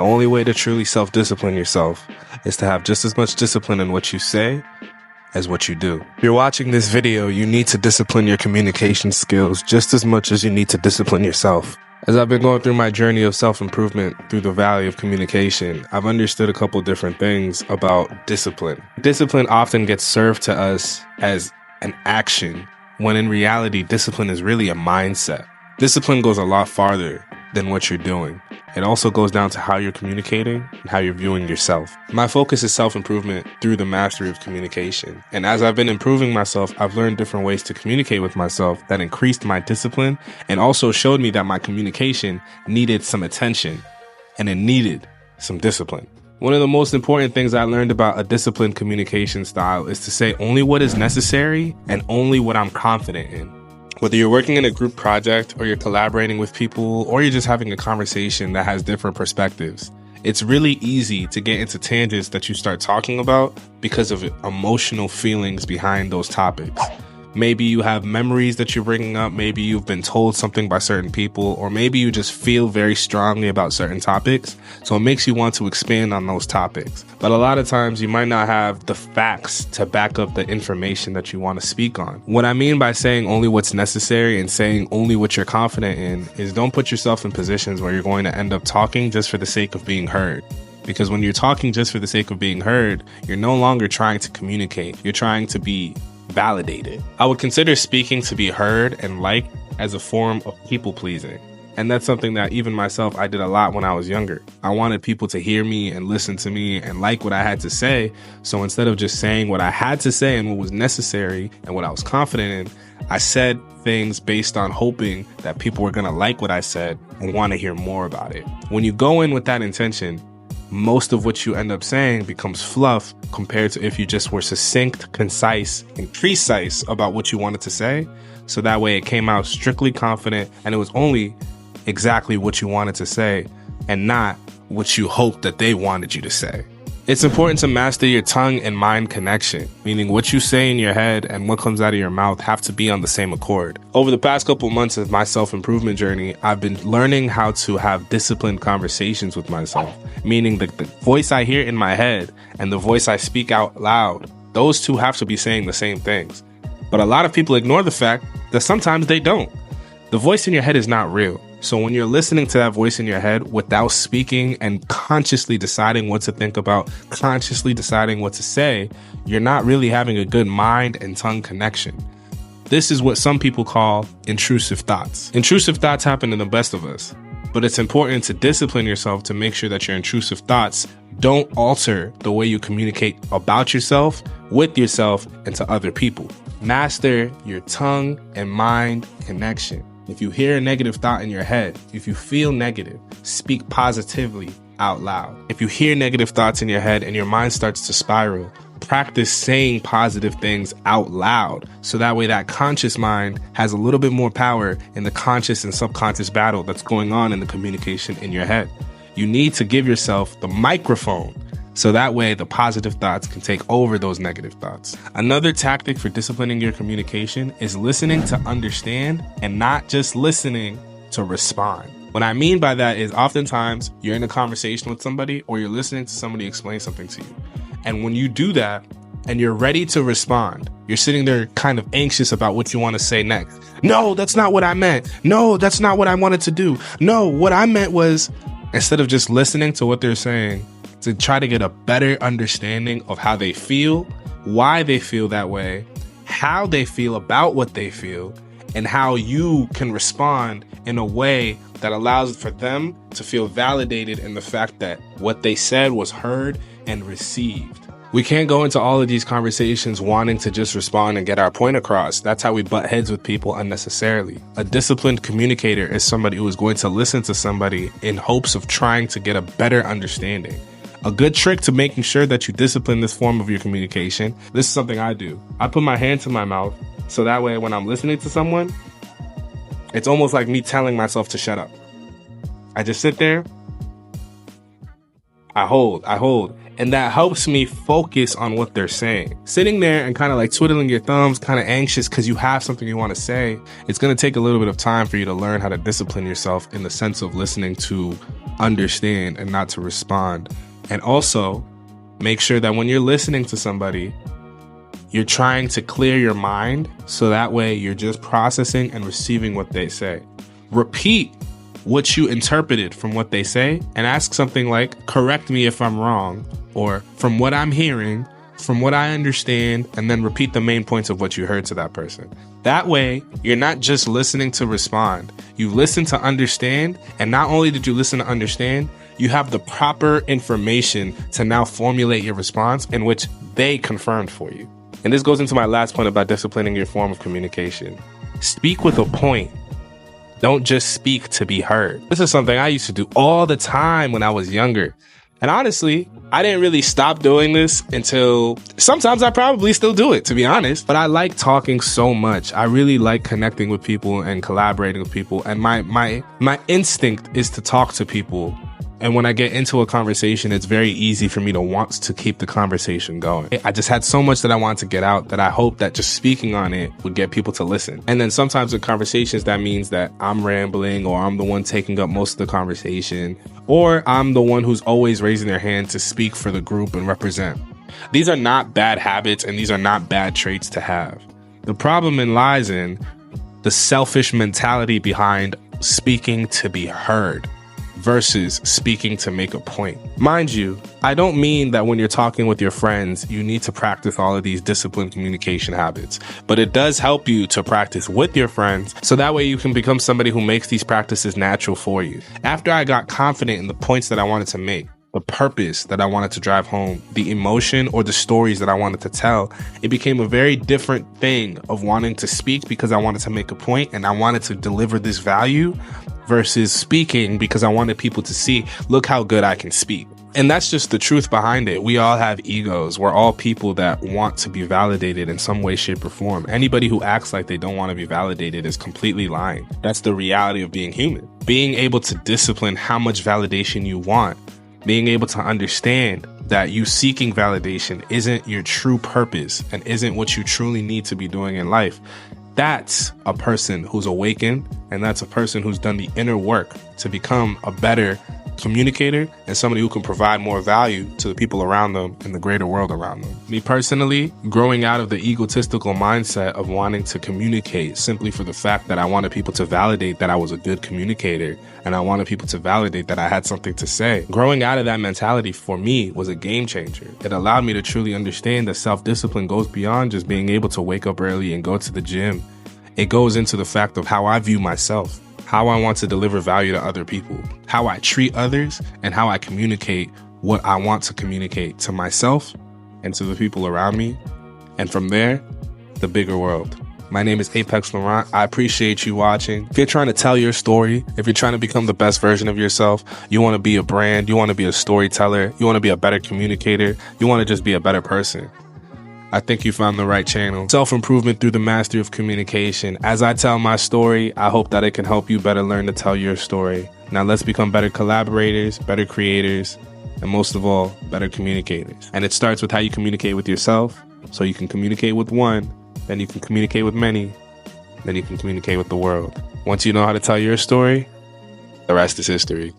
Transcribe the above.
The only way to truly self-discipline yourself is to have just as much discipline in what you say as what you do. If you're watching this video, you need to discipline your communication skills just as much as you need to discipline yourself. As I've been going through my journey of self-improvement through the valley of communication, I've understood a couple different things about discipline. Discipline often gets served to us as an action, when in reality, discipline is really a mindset. Discipline goes a lot farther than what you're doing. It also goes down to how you're communicating and how you're viewing yourself. My focus is self-improvement through the mastery of communication. And as I've been improving myself, I've learned different ways to communicate with myself that increased my discipline and also showed me that my communication needed some attention and it needed some discipline. One of the most important things I learned about a disciplined communication style is to say only what is necessary and only what I'm confident in. Whether you're working in a group project or you're collaborating with people or you're just having a conversation that has different perspectives, it's really easy to get into tangents that you start talking about because of emotional feelings behind those topics. Maybe you have memories that you're bringing up, maybe you've been told something by certain people, or maybe you just feel very strongly about certain topics, so it makes you want to expand on those topics. But a lot of times you might not have the facts to back up the information that you want to speak on. What I mean by saying only what's necessary and saying only what you're confident in is don't put yourself in positions where you're going to end up talking just for the sake of being heard. Because when you're talking just for the sake of being heard, you're no longer trying to communicate, you're trying to be validated. I would consider speaking to be heard and liked as a form of people pleasing. And that's something that even myself, I did a lot when I was younger. I wanted people to hear me and listen to me and like what I had to say. So instead of just saying what I had to say and what was necessary and what I was confident in, I said things based on hoping that people were going to like what I said and want to hear more about it. When you go in with that intention, most of what you end up saying becomes fluff compared to if you just were succinct, concise, and precise about what you wanted to say. So that way it came out strictly confident and it was only exactly what you wanted to say and not what you hoped that they wanted you to say. It's important to master your tongue and mind connection, meaning what you say in your head and what comes out of your mouth have to be on the same accord. Over the past couple months of my self-improvement journey, I've been learning how to have disciplined conversations with myself, meaning that the voice I hear in my head and the voice I speak out loud, those two have to be saying the same things. But a lot of people ignore the fact that sometimes they don't. The voice in your head is not real. So when you're listening to that voice in your head without speaking and consciously deciding what to think about, consciously deciding what to say, you're not really having a good mind and tongue connection. This is what some people call intrusive thoughts. Intrusive thoughts happen to the best of us, but it's important to discipline yourself to make sure that your intrusive thoughts don't alter the way you communicate about yourself, with yourself, and to other people. Master your tongue and mind connection. If you hear a negative thought in your head, if you feel negative, speak positively out loud. If you hear negative thoughts in your head and your mind starts to spiral, practice saying positive things out loud. So that way that conscious mind has a little bit more power in the conscious and subconscious battle that's going on in the communication in your head. You need to give yourself the microphone so that way the positive thoughts can take over those negative thoughts. Another tactic for disciplining your communication is listening to understand and not just listening to respond. What I mean by that is oftentimes you're in a conversation with somebody or you're listening to somebody explain something to you. And when you do that and you're ready to respond, you're sitting there kind of anxious about what you want to say next. No, that's not what I meant. No, that's not what I wanted to do. No, what I meant was, instead of just listening to what they're saying, to try to get a better understanding of how they feel, why they feel that way, how they feel about what they feel, and how you can respond in a way that allows for them to feel validated in the fact that what they said was heard and received. We can't go into all of these conversations wanting to just respond and get our point across. That's how we butt heads with people unnecessarily. A disciplined communicator is somebody who is going to listen to somebody in hopes of trying to get a better understanding. A good trick to making sure that you discipline this form of your communication, this is something I do. I put my hand to my mouth so that way when I'm listening to someone, it's almost like me telling myself to shut up. I just sit there, I hold, and that helps me focus on what they're saying. Sitting there and kind of like twiddling your thumbs, kind of anxious because you have something you want to say, it's going to take a little bit of time for you to learn how to discipline yourself in the sense of listening to understand and not to respond. And also, make sure that when you're listening to somebody, you're trying to clear your mind so that way you're just processing and receiving what they say. Repeat what you interpreted from what they say and ask something like, correct me if I'm wrong, or from what I'm hearing, from what I understand, and then repeat the main points of what you heard to that person. That way, you're not just listening to respond. You listen to understand, and not only did you listen to understand, you have the proper information to now formulate your response in which they confirmed for you. And this goes into my last point about disciplining your form of communication. Speak with a point. Don't just speak to be heard. This is something I used to do all the time when I was younger. And honestly, I didn't really stop doing this until sometimes I probably still do it, to be honest. But I like talking so much. I really like connecting with people and collaborating with people. And my instinct is to talk to people. And when I get into a conversation, it's very easy for me to want to keep the conversation going. I just had so much that I wanted to get out that I hope that just speaking on it would get people to listen. And then sometimes in conversations, that means that I'm rambling, or I'm the one taking up most of the conversation, or I'm the one who's always raising their hand to speak for the group and represent. These are not bad habits, and these are not bad traits to have. The problem lies in the selfish mentality behind speaking to be heard versus speaking to make a point. Mind you, I don't mean that when you're talking with your friends, you need to practice all of these disciplined communication habits, but it does help you to practice with your friends so that way you can become somebody who makes these practices natural for you. After I got confident in the points that I wanted to make, the purpose that I wanted to drive home, the emotion or the stories that I wanted to tell, it became a very different thing of wanting to speak because I wanted to make a point and I wanted to deliver this value versus speaking because I wanted people to see, look how good I can speak. And that's just the truth behind it. We all have egos. We're all people that want to be validated in some way, shape, or form. Anybody who acts like they don't want to be validated is completely lying. That's the reality of being human. Being able to discipline how much validation you want, being able to understand that you seeking validation isn't your true purpose and isn't what you truly need to be doing in life. That's a person who's awakened, and that's a person who's done the inner work to become a better communicator and somebody who can provide more value to the people around them and the greater world around them. Me personally, growing out of the egotistical mindset of wanting to communicate simply for the fact that I wanted people to validate that I was a good communicator and I wanted people to validate that I had something to say. Growing out of that mentality for me was a game changer. It allowed me to truly understand that self-discipline goes beyond just being able to wake up early and go to the gym. It goes into the fact of how I view myself, how I want to deliver value to other people, how I treat others, and how I communicate what I want to communicate to myself and to the people around me. And from there, the bigger world. My name is Apex Laurent. I appreciate you watching. If you're trying to tell your story, if you're trying to become the best version of yourself, you want to be a brand, you want to be a storyteller, you want to be a better communicator, you want to just be a better person, I think you found the right channel. Self-improvement through the mastery of communication. As I tell my story, I hope that it can help you better learn to tell your story. Now let's become better collaborators, better creators, and most of all, better communicators. And it starts with how you communicate with yourself, so you can communicate with one, then you can communicate with many, then you can communicate with the world. Once you know how to tell your story, the rest is history.